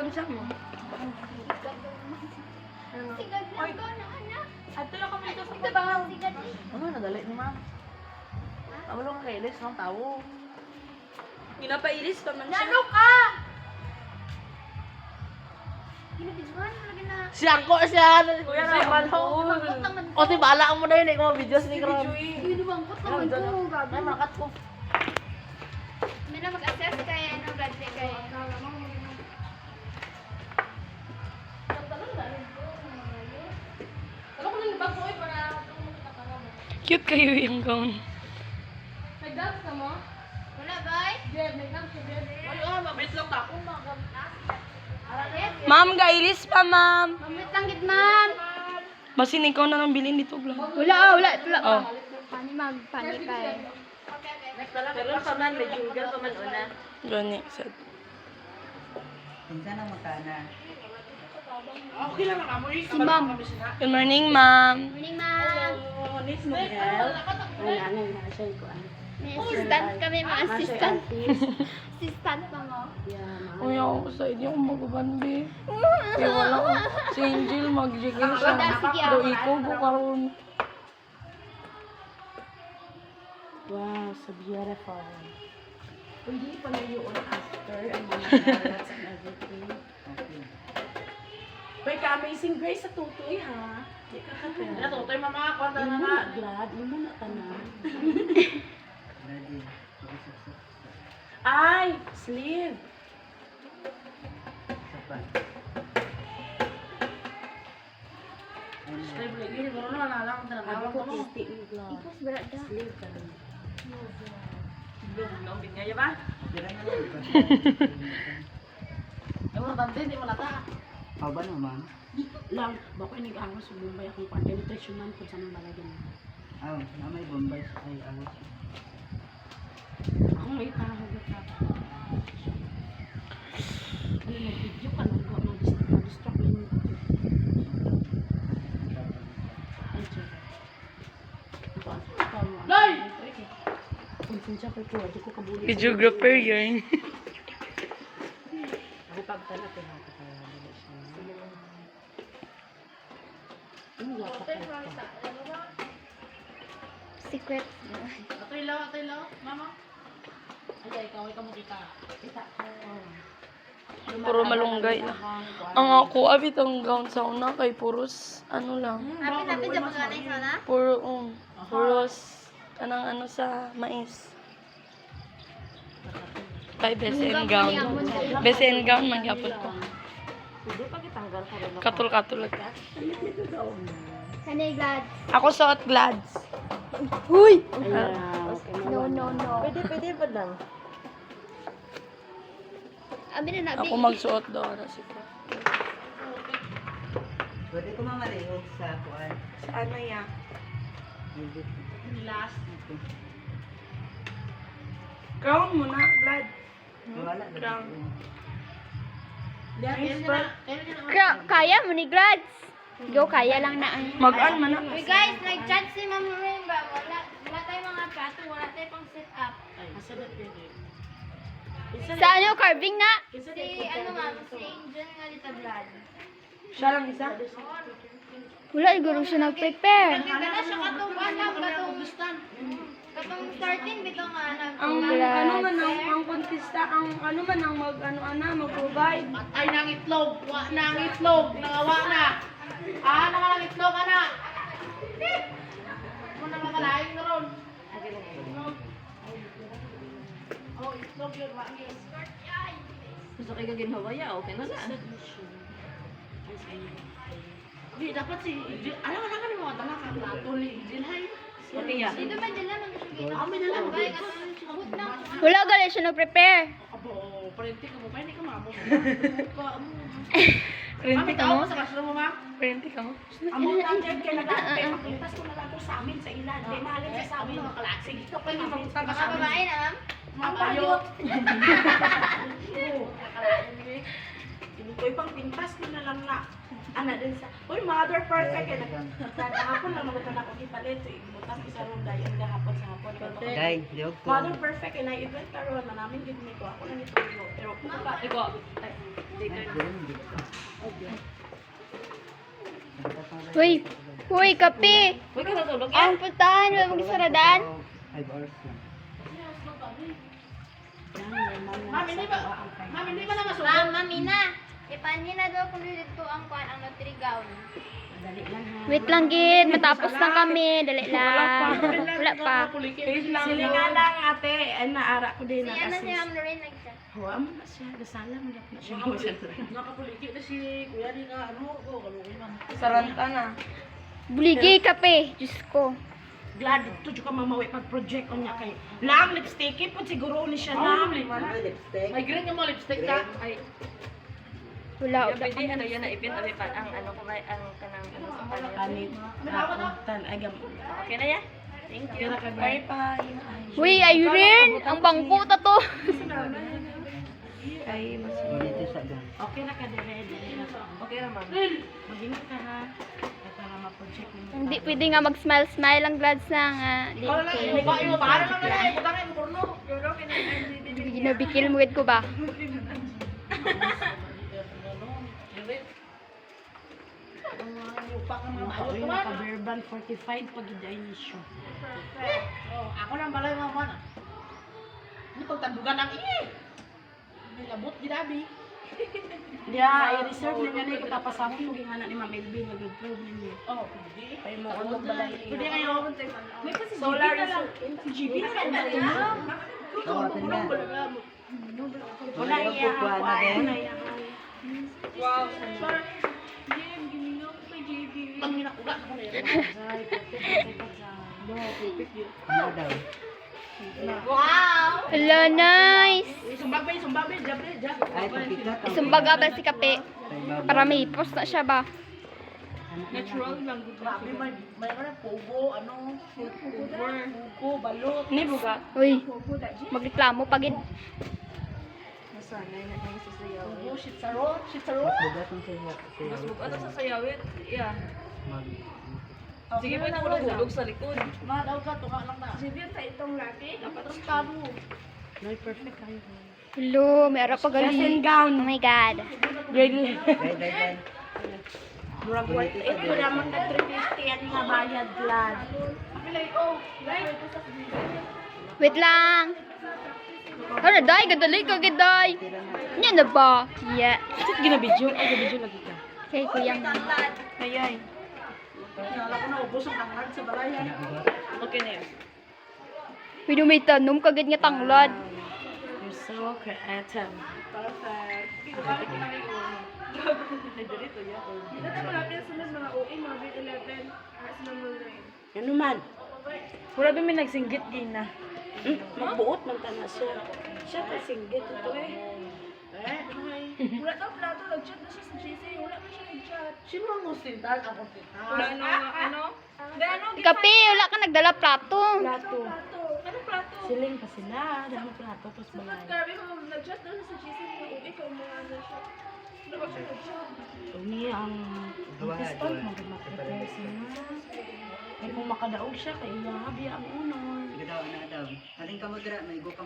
unsa mo? Sigad lang ko na anak. Ato lang kami dito sa Ito ba ang sigad eh? Ano, nadali ni ma'am. Tawalo nga kay Ilis, ng tawo. Ginapailis pa man siya. Nano ka? Ginabidyohan mo lagi na. Si ako siya! Kuya na, Ako. Bangkot naman ko. O, tibala mo na yun, eh, kung videos ni Kram. Yun, bangkot naman ko. Gabi. Ay, marakat ko. May na mag-assess kaya ano, Bradley kaya. Cute kayo yung gown. Wala ba? Wala, mabit lang ako, mga. Ma'am, gailis pa, ma'am. Mamit lang gid ma'am. Basin ikaw na nang bilhin dito, vlog. Wala. Oh. Pani magpani kay. Pero sa man, may jugar pa man una. Gani, sad. Pinsan ang makana. Si ma'am. Good morning, ma'am. Morning ma'am. Nis mo, Mel. May assistant kami, mga assistant. Assistant pa mo. Uy, ako sa inyo kung magubandi. Kaya wala ko. Si Angel, mag-jigil siya. Sige, Do ikaw ko karon. Wow, so beautiful. Hindi pa na yun after and carrots and everything. Okay. Uy, ka-amazing grace sa tutoy, ha? Di ka ka-tell. Na tutoy, mama. Kwanta na nga. Glad, mo na tanan. Ay, sleeve. Sleeve lagi, siguro na nalang ang tanong ko. Ikos berat dah. Belum bingnya ya, Pak? Emang tante di malata. Apa naman? Lang, bako ini ang sa Bombay akong pa nutritionan ko sa mga lagyan. Aw, namay Bombay sa kay awas. Ako may tawag ka. Ay, nag-video ka nang ko mag-distract lang. Loy! Kung siya ko ko, di ko kabuli. Videographer yun. Ako pagtala ko na ka. Ano ya pa? Secret. Atoy law, mama. Ay, ikaw ay kamo kita. Kita ko. Puro malunggay na. Ang ako, abit ang gown sa una kay puros, ano lang. Happy sa pagkanay sana. Puros, anang ano sa mais. Kay best in gown. Best in gown, magyapon ko. Hindi pa kitanggal ka rin. Katul-katul lang. Kanay glad. Ako suot glads. Huy! No. No. Pwede ba lang? Abi na nabi. Ako magsuot daw na si Flo. Pwede ko mamarihog sa kuan. Sa ano ya? Last. Crown mo na, glad. Wala na. Crown. Kaya mo ni glads. Go, kaya lang na. Mag-an man na. Uy guys, nag-chat si Ma'am Marimba. Wala tayong mga plato, wala tayong pang set up. Masadat pwede. Sa ano, carving na? Isa Si ano ma'am, si Angel nga dito blood. Siya lang isa. Wala, siguro siya nag-prepare. Kana siya katong Katong starting bito nga Ang ano man ang kontesta, ang ano man ang mag-provide. Ay, nang itlog. Nang itlog. Nangawa na. Nang itlog ka na. Mo na makalaing na ron. Oh, itlog yun. Gusto kayo ginhawaya, okay na saan? Di, dapat si Jill. Alam ka ni mga dala ka. Tuloy, Jill, hay. Okay, yan. Dito ba dala man siya? May dala mo. Abot na. Wala gali siya nag-prepare. Abo, parente ka mo. Pwede ka mamo. Parente ka mo? Sa classroom mo, ma? Parente ka mo? Amo tangkad kay nagate. Pakintas ko na lang to sa amin sa ilan. Di mahalin siya sa amin mga kalakse. Dito pa yung pagpunta Baka babae na ma'am. Ang payot. Ito'y pang pintas ko na lang na. Ana din sa, uy, mother perfect. Hapon lang magkana ko ipalit. Ibutas isa ron dayon gahapon sa hapon. Day, diog ko. Mother perfect, and I event karon na namin gid nito. Ako na nito. Pero, iko. Uy, kape. Uy, ka natulog Ang putahan, wala magsaradan. Mami na. Ipanhin na daw kung dito ang kuan ang nutrigown. Wait lang gid, matapos lang kami, dali lang. Wala pa. Sila nga lang ate, ay naara ko din Si na ano si kasi. Ma'am Lorraine nag-chat. Huwag mo na siya, dasala mo na siya. Saranta na. Buligay kape, Diyos ko. Glad to ka mamawi pag project ko niya kay. Lang lipstick po siguro ni siya lang. May green yung mga lipstick ka. Ay, Wala. yung pwede, ano yan na ipin, abi pa, ang ano ko ba, ang kanang, ano sa kanya. Kanit. Tan ay gam. Okay na ya? Thank you. Kira ka ba? Bye-bye. Uy, ayun. Ang bangko ta to. Ay mas. Okay na ka dire. Okay na, ma'am. Mag-ingat ka ha. Kaya para ma-project mo. Hindi pwede nga mag-smile na glads na nga. Di okay. Ginabikil mo ko ba? Ako yung naka-verbal 45 pag i-inition. Ako lang balay mga man. Hindi pagtandugan ang iyi. May labot ginabi. Yeah, i-reserve na niya na ipapasahon mo yung anak ni Ma'am Elby nag-approve niya. Oh, hindi. Ay mo ano balay. Pwede kayo. May kasi solar na lang. Si GB na lang. Wala iya. Wala iya. Wow. Pag minakuga ako na yun. Hello, nice. Sumbabay, jabre, jabre. Isumbaga ba si kape? Para may post na siya ba? Natural lang. Grabe, may pugo, ano, pugo, balot. Ni buga. Uy, magreklamo pagid. Nasanay na tayo sa sayaw. Pugo, shitsaro, shitsaro. Mas ano sa sayawit? Yeah. Sige po, hulog sa likod. Mga daw ka, tunga lang na. Sige, sa itong laki, dapat rin tabo. No, perfect kayo. Hello, may ara pa gali. Oh my God. Murag worth it. Ito naman ka 350 yan nga bayad glad. Wait lang. Ano, day, gadali ka, gaday. Nya na ba? Yeah. Sit ginabidyo. Ay, gabidyo lagi ka. Kay kuyang. Ayay. Kaya ko na ubos ang tanglad sa balayan. Okay na yun. Pwede may tanom kagad nga tanglad. You're so creative. Perfect. Ano man? Wala ba may nagsinggit din na? Magbuot man ta na siya. Siya ta singgit ito eh. Wala daw plato, nag-chat na siya sa GC. Wala na siya nag-chat. Sino ang mustintan? Ang mustintan. Kape, wala ka nagdala plato. Plato. Ano plato? Siling pa sila. Dami plato. Tapos balay. Grabe mo, nag-chat na siya sa GC. Uwi ka mga ano siya. Ano ba siya nag-chat? Uni ang contestant. Mag-prepare siya. Kaya kung makadaog siya, kaya iyahabi ang honor.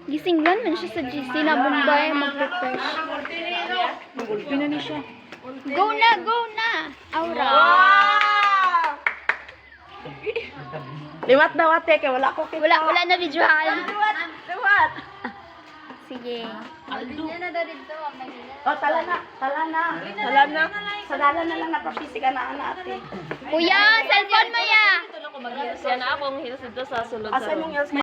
Gisinglan man siya sa GC na Bombay mag-prepare. Magulpi na ni siya. Go na, go na. Aura. Liwat daw ate, kaya wala ko kita. Wala na videohan. Liwat. Sige. Hindi na daw dito. O, tala na. Tala na. Tala na. Sa dala na lang napapisikan na ate. Kuya, cellphone mo ya. Ito na ko mag-heels yan. Akong heels dito sa sulod sa Asa mong else